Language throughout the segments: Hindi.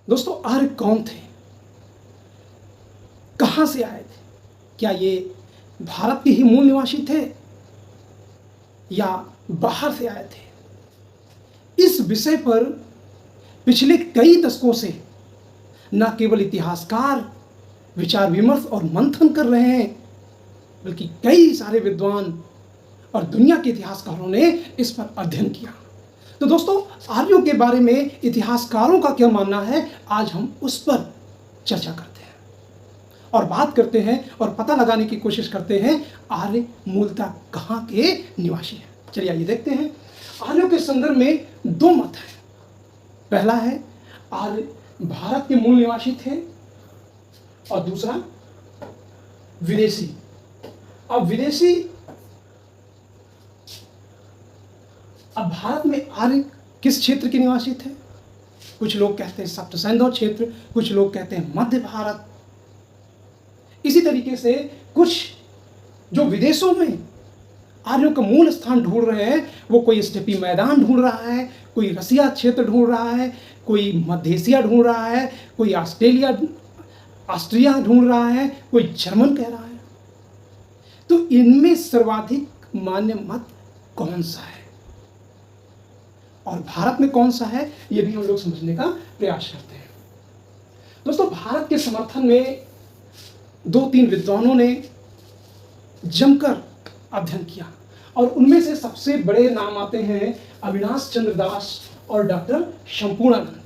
दोस्तों, आर्य कौन थे, कहां से आए थे? क्या ये भारत के ही मूल निवासी थे या बाहर से आए थे? इस विषय पर पिछले कई दशकों से न केवल इतिहासकार विचार विमर्श और मंथन कर रहे हैं, बल्कि कई सारे विद्वान और दुनिया के इतिहासकारों ने इस पर अध्ययन किया। तो दोस्तों, आर्यों के बारे में इतिहासकारों का क्या मानना है, आज हम उस पर चर्चा करते हैं और बात करते हैं और पता लगाने की कोशिश करते हैं आर्य मूलतः कहाँ के निवासी हैं। चलिए आइए देखते हैं। आर्यों के संदर्भ में दो मत हैं। पहला है आर्य भारत के मूल निवासी थे और दूसरा विदेशी। अब भारत में आर्य किस क्षेत्र के निवासी थे? कुछ लोग कहते हैं सप्त सिंधु क्षेत्र, कुछ लोग कहते हैं मध्य भारत। इसी तरीके से कुछ जो विदेशों में आर्यों का मूल स्थान ढूंढ रहे हैं, वो कोई स्टेपी मैदान ढूंढ रहा है, कोई रसिया क्षेत्र ढूंढ रहा है, कोई मध्य एशिया ढूंढ रहा है, कोई ऑस्ट्रिया ढूंढ रहा है, कोई जर्मन कह रहा है। तो इनमें सर्वाधिक मान्य मत कौन सा है और भारत में कौन सा है, ये भी हम लोग समझने का प्रयास करते हैं। दोस्तों, भारत के समर्थन में दो तीन विद्वानों ने जमकर अध्ययन किया और उनमें से सबसे बड़े नाम आते हैं अविनाश चंद्र दास और डॉक्टर शंपूर्णानंद।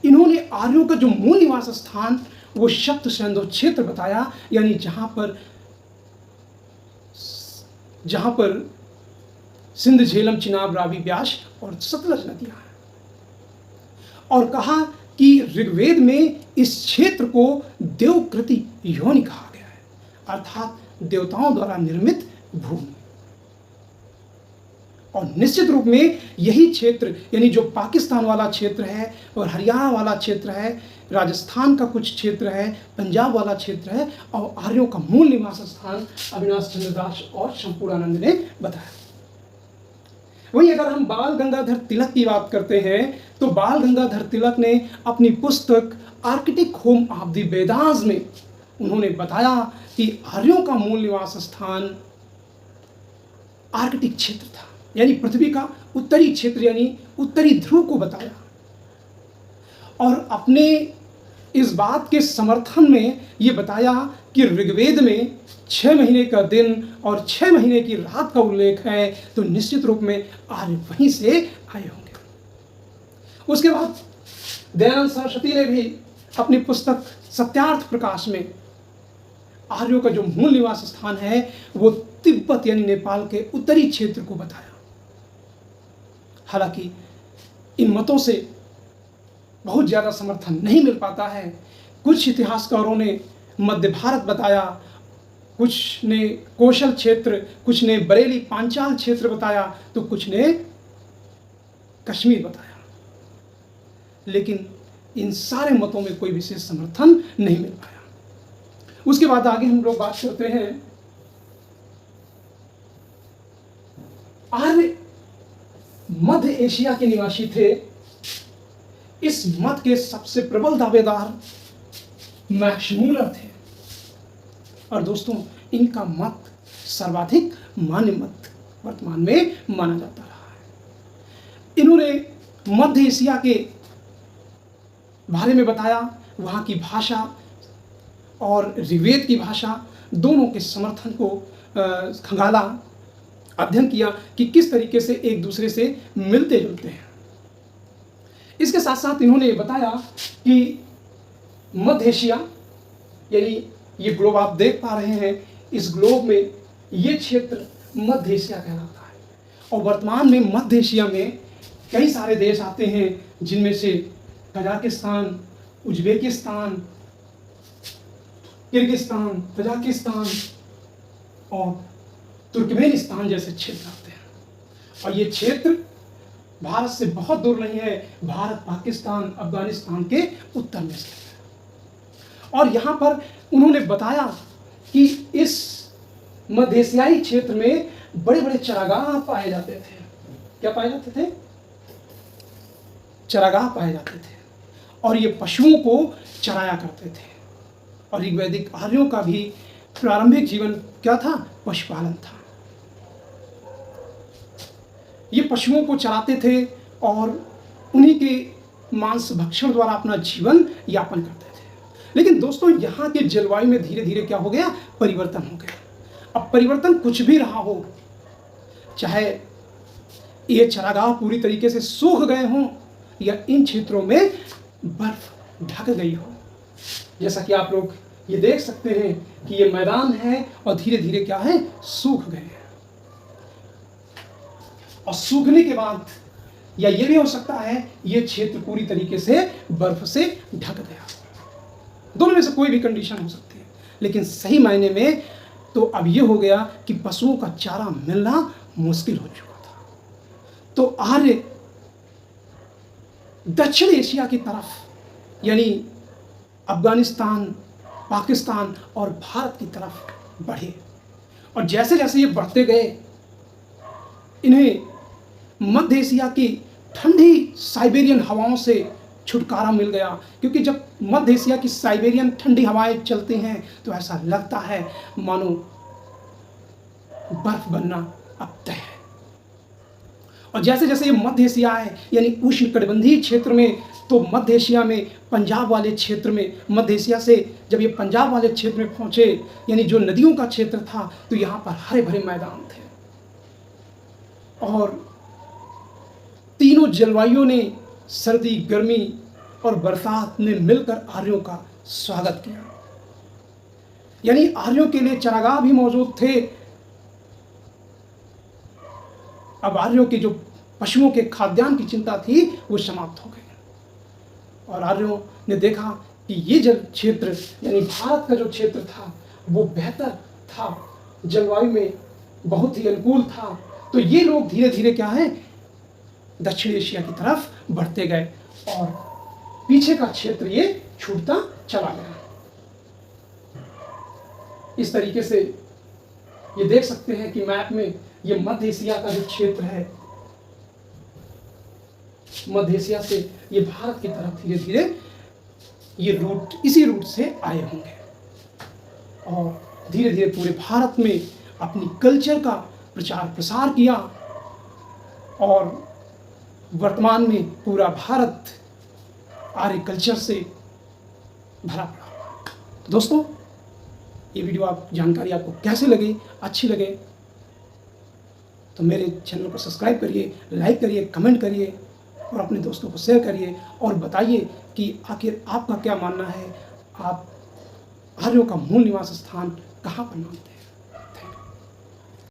इन्होंने आर्यों का जो मूल निवास स्थान वो सप्त सिंधु क्षेत्र बताया, यानी जहां पर सिंध, झेलम, चिनाब, रावी, ब्यास और सतलज नदियां हैं, और कहा कि ऋग्वेद में इस क्षेत्र को देवकृति योनि कहा गया है, अर्थात देवताओं द्वारा निर्मित भूमि। और निश्चित रूप में यही क्षेत्र, यानी जो पाकिस्तान वाला क्षेत्र है और हरियाणा वाला क्षेत्र है, राजस्थान का कुछ क्षेत्र है, पंजाब वाला क्षेत्र है, और आर्यों का मूल निवास स्थान अविनाश चंद्र दास और शंपूर्णानंद ने बताया। वहीं अगर हम बाल गंगाधर तिलक की बात करते हैं, तो बाल गंगाधर तिलक ने अपनी पुस्तक Arctic home of the Vedas में उन्होंने बताया कि आर्यों का मूल निवास स्थान आर्कटिक क्षेत्र था, यानी पृथ्वी का उत्तरी क्षेत्र, यानी उत्तरी ध्रुव को बताया। और अपने इस बात के समर्थन में ये बताया कि ऋग्वेद में 6 महीने का दिन और 6 महीने की रात का उल्लेख है, तो निश्चित रूप में आर्य वहीं से आए होंगे। उसके बाद दयानंद सरस्वती ने भी अपनी पुस्तक सत्यार्थ प्रकाश में आर्यों का जो मूल निवास स्थान है वो तिब्बत यानी नेपाल के उत्तरी क्षेत्र को बताया। हालांकि इन मतों से बहुत ज़्यादा समर्थन नहीं मिल पाता है। कुछ इतिहासकारों ने मध्य भारत बताया, कुछ ने कौशल क्षेत्र, कुछ ने बरेली पांचाल क्षेत्र बताया, तो कुछ ने कश्मीर बताया। लेकिन इन सारे मतों में कोई विशेष समर्थन नहीं मिल पाया। उसके बाद आगे हम लोग बात करते हैं आर्य मध्य एशिया के निवासी थे। इस मत के सबसे प्रबल दावेदार मैक्स मूलर थे और दोस्तों, इनका मत सर्वाधिक मान्य मत वर्तमान में माना जाता रहा है। इन्होंने मध्य एशिया के बारे में बताया, वहाँ की भाषा और ऋग्वेद की भाषा दोनों के समर्थन को खंगाला, अध्ययन किया कि किस तरीके से एक दूसरे से मिलते जुलते हैं। इसके साथ साथ इन्होंने बताया कि मध्य एशिया, यानी ये ग्लोब आप देख पा रहे हैं, इस ग्लोब में ये क्षेत्र मध्य एशिया कहलाता है। और वर्तमान में मध्य एशिया में कई सारे देश आते हैं, जिनमें से कजाकिस्तान, उज्बेकिस्तान, किर्गिस्तान, तजाकिस्तान और तुर्कमेनिस्तान जैसे क्षेत्र आते हैं। और ये क्षेत्र भारत से बहुत दूर नहीं है, भारत, पाकिस्तान, अफगानिस्तान के उत्तर में स्थित है। और यहाँ पर उन्होंने बताया कि इस मध्य एशियाई क्षेत्र में बड़े बड़े चरागाह पाए जाते थे। क्या पाए जाते थे? चरागाह पाए जाते थे। और ये पशुओं को चराया करते थे। और ऋग्वैदिक आर्यों का भी प्रारंभिक जीवन क्या था? पशुपालन था। ये पशुओं को चराते थे और उन्हीं के मांस भक्षण द्वारा अपना जीवन यापन करते थे। लेकिन दोस्तों, यहाँ के जलवायु में धीरे धीरे क्या हो गया? परिवर्तन हो गया। अब परिवर्तन कुछ भी रहा हो, चाहे ये चरागाह पूरी तरीके से सूख गए हों या इन क्षेत्रों में बर्फ ढक गई हो, जैसा कि आप लोग ये देख सकते हैं कि ये मैदान है और धीरे धीरे क्या है? सूख गए हैं। और सूखने के बाद या ये भी हो सकता है ये क्षेत्र पूरी तरीके से बर्फ से ढक गया। दोनों में से कोई भी कंडीशन हो सकती है, लेकिन सही मायने में तो अब ये हो गया कि पशुओं का चारा मिलना मुश्किल हो चुका था। तो आर्य दक्षिण एशिया की तरफ यानी अफगानिस्तान, पाकिस्तान और भारत की तरफ बढ़े। और जैसे जैसे ये बढ़ते गए, इन्हें मध्य एशिया की ठंडी साइबेरियन हवाओं से छुटकारा मिल गया। क्योंकि जब मध्य एशिया की साइबेरियन ठंडी हवाएं चलती हैं तो ऐसा लगता है मानो बर्फ बनना अब तय है। और जैसे जैसे ये मध्य एशिया है यानी उष्णकटिबंधीय क्षेत्र में, तो मध्य एशिया में पंजाब वाले क्षेत्र में, मध्य एशिया से जब ये पंजाब वाले क्षेत्र में पहुंचे यानी जो नदियों का क्षेत्र था, तो यहाँ पर हरे भरे मैदान थे। और तीनों जलवायुओं ने, सर्दी, गर्मी और बरसात ने मिलकर आर्यों का स्वागत किया। यानी आर्यों के लिए चरागाह भी मौजूद थे। अब आर्यों के जो पशुओं के खाद्यान्न की चिंता थी वो समाप्त हो गई। और आर्यों ने देखा कि ये जल क्षेत्र यानी भारत का जो क्षेत्र था वो बेहतर था, जलवायु में बहुत ही अनुकूल था। तो ये लोग धीरे धीरे क्या है? दक्षिण एशिया की तरफ बढ़ते गए और पीछे का क्षेत्र ये छूटता चला गया। इस तरीके से ये देख सकते हैं कि मैप में ये मध्य एशिया का जो क्षेत्र है, मध्य एशिया से ये भारत की तरफ धीरे धीरे ये रूट, इसी रूट से आए होंगे और धीरे धीरे पूरे भारत में अपनी कल्चर का प्रचार प्रसार किया। और वर्तमान में पूरा भारत आर्य कल्चर से भरा पड़ा। तो दोस्तों, ये वीडियो जानकारी आपको कैसे लगी? अच्छी लगे तो मेरे चैनल को सब्सक्राइब करिए, लाइक करिए, कमेंट करिए और अपने दोस्तों को शेयर करिए और बताइए कि आखिर आपका क्या मानना है, आप आर्यों का मूल निवास स्थान कहाँ पर मानते हैं।